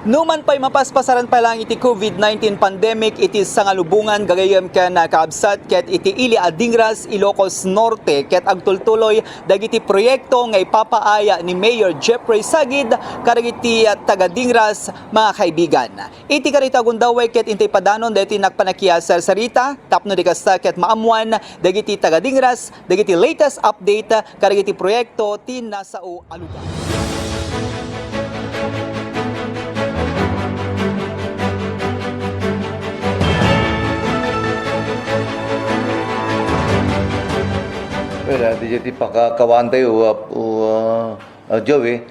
Numan pa'y mapaspasaran pa lang iti COVID-19 pandemic, iti sangalubungan gagayam ka na kaabsat ket iti ili Adingras, Ilocos Norte ket agtultuloy dagiti proyekto nga ipapaaya ni Mayor Jeffrey Sagid karagiti taga Dingras mga kaibigan. Iti karita gundaway ket intay padanon dagiti nagpanakiyasar sarita tapno di kasta ket maamuan dagiti taga Dingras dagiti latest update karagiti proyekto ti nasao a lugar. Well, di jati pakakawaan tayo Joey,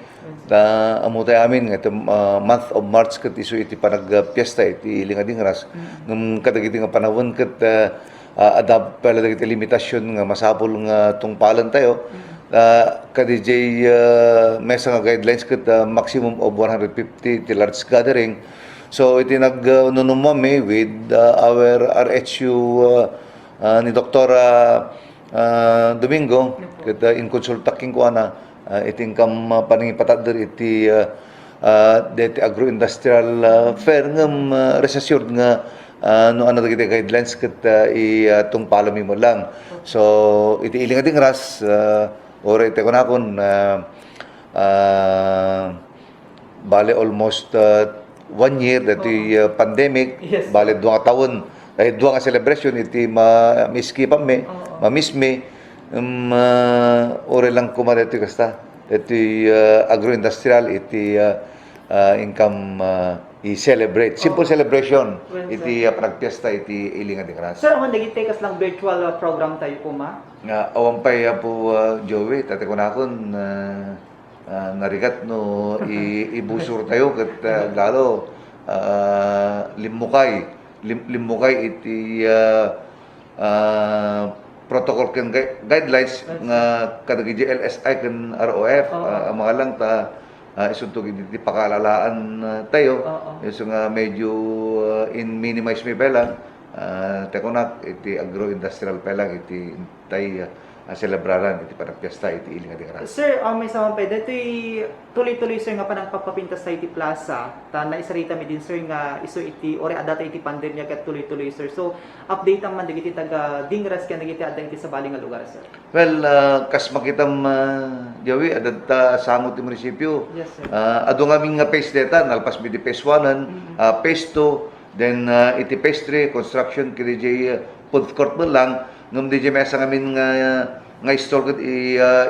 amo tayo amin nga month of March kat iso iti panagpiesta iti iling Adingras ngam kadagiti nga panahon kat adab pala dagiti limitasyon nga masapol nga tungpalan tayo kadijay mesa nga guidelines kat maximum of 150 ti large gathering. So iti nagnunumami with our RHU ni Dr. Domingo ket in konsultaking ko ana iting kam paningipatader iti deti agro-industrial fair ngem resasyon nga no ano dagiti guidelines ket itong palami mo lang. So iti iling Adingras ore ite kunakon bale almost 1 year dati pandemic. Yes. Bale 2 taon dahil 2 nga celebration iti ma-miski pa mamisme ore lang kumadati kasta iti agro-industrial iti income i-celebrate simple celebration iti panagpiesta iti iling Adingras. Sir, ang naging kas lang virtual program tayo po ma? Nga awan pay po Joey tate ko nakon narigat no ibusur tayo ket lalo limukay iti protocol ken guidelines nga kadagiti LSI ken ROF ang mga lang ta isuntog iti pakalalaan tayo iso nga medyo in minimize mi pelang tekonak iti agro-industrial pelang iti tay celebraran iti panagpiesta iti iling Adingras. Sir, may sama pa dito tuloy-tuloy sir nga panang papapintas sa iti plaza ta naisarita mi din sir nga iso iti ore adata iti pandemya ket tuloy-tuloy sir. So update ang man dagiti taga Dingras ken dagiti adda iti sa baling nga lugar sir. Well, kas makitam Joey adta sangot ti munisipyo. Yes sir. Adu nga aming nga phase data nalpas mi di phase 1 phase 2 then iti phase 3 construction kiti food court mo lang ngam di mesa ngamin nga install ket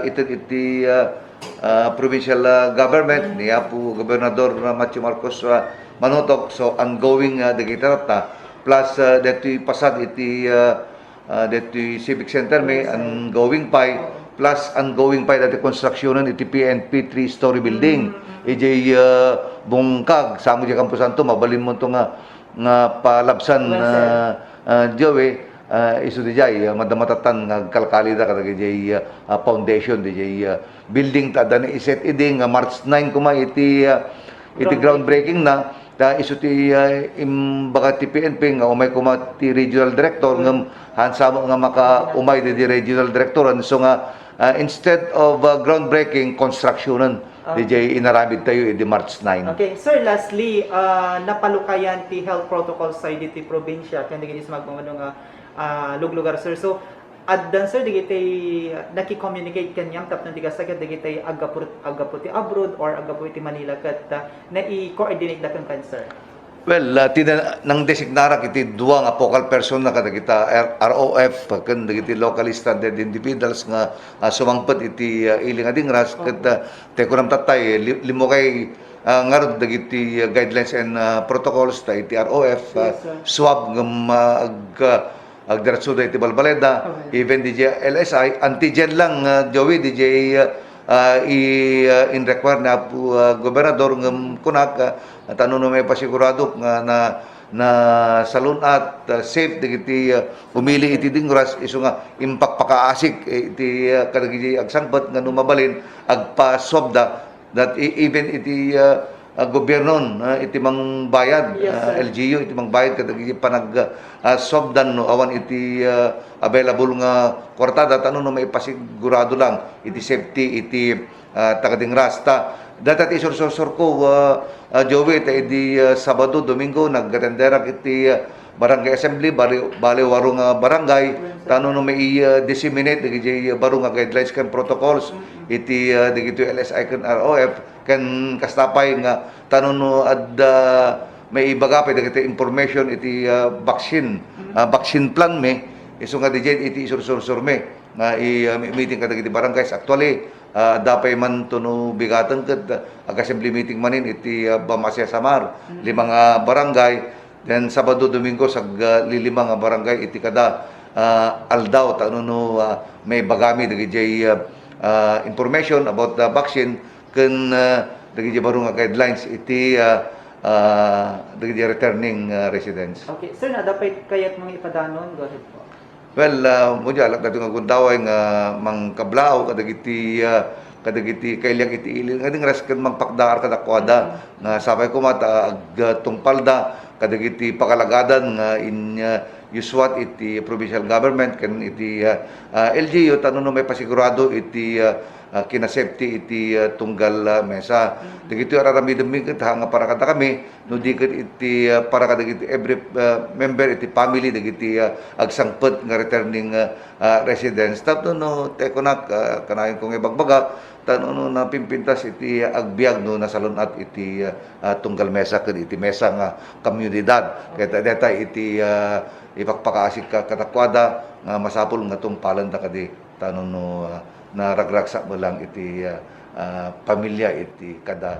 iti provincial government ni Apo Gobernador Matthew Marcos Manotok. So ongoing dagiti ta plus deti pasad iti deti civic center may ongoing pay plus ongoing pay dati constructionan iti PNP 3-story building ijay bungkag samo di Campo Santo mabalin mo to nga palabsan Joey isu dijay madamatatan nga kalkali da kadagiti foundation dijay building ta dani iset idi nga March 9 kuma iti groundbreaking na ta isu ti imbaga ti PNP nga umay kuma ti regional director ngem hansamo nga maka-umay di regional director so nga instead of groundbreaking constructionan DJ inaramid tayo di March 9. Okay, sir, lastly, napalukayan ti health protocol sa iti probinsya kaya naging magmamano nga luglugar sir. So addan sir digitay naki-communicate kanyam tapno diga sagad digitay agapu ti abroad or agapu ti Manila ket na-i-coordinate da kan sir. Well, nang designara kiti duwa nga focal person na kadagita ROF ken dagiti locally standard individuals nga sumangpet iti iling Adingras ket te kunam tatay limo kay ngarod dagiti guidelines and protocols ta iti ROF swab ngem agdiretso da iti Balbaleda even DJ LSI antigen lang Joey DJ in require na gobernador ngem kunak tanuno may pasigurado nga na salun at safe dagiti umili iti Dingras isu nga impakpakaasik iti kadagiti agsangpet nga numabalin agpaswabda that even iti gobyernon iti mang bayad LGU iti mang bayad kadagiti panag sobdan no awan iti available nga kwartada tanuno may pasigurado lang iti safety iti takading rasta. Datat isursur ko, Joey, di Sabado, Domingo, naggatendera iti barangay assembly, bali warong barangay, tanong no may disseminate, di barong guidelines kan protocols, iti digito LSI kan ROF, kan kastapay nga, tanong no ad may ibagapay, digito information, iti vaccine plan me, iso nga di iti isursur me, nga i-meeting ka digiti barangays. Actually, dapay man tuno bigatan ket ag-assembly meeting manin iti Bamasya Samar, 5 barangay. Then Sabado Domingo sag lilima nga barangay iti kada aldaw no may bagami dagiti information about the vaccine ken dagiti baro nga guidelines iti dagiti returning residents. Okay, sir, dapat kayat mga ipadanon, go ahead po. Well, mo diya lak nga gundaway nga mangkablao kadagiti kailyang iti ilin kading rasken mangpakdaar kadakwada nga sabay ko mata ag tungpalda kadagiti pakalagadan nga in uswat iti provincial government ken iti LGU tanno may pasigurado iti kinasafety iti tunggal mesa. Dagiti araramidem ket nga para kada kami no diket iti para kadagiti every member iti family dagiti agsangpet nga returning residents. Tapno no tekonak kanayon kong ibagbaga tanong no napimpintas iti agbiag no nasalunat iti tunggal mesa ken iti mesa nga komunidad. Kaya deta iti ipakpakaasik ka katakwada nga masapul nga tungpalan ta kadi tanong no naragragsa mo lang iti pamilya iti kada.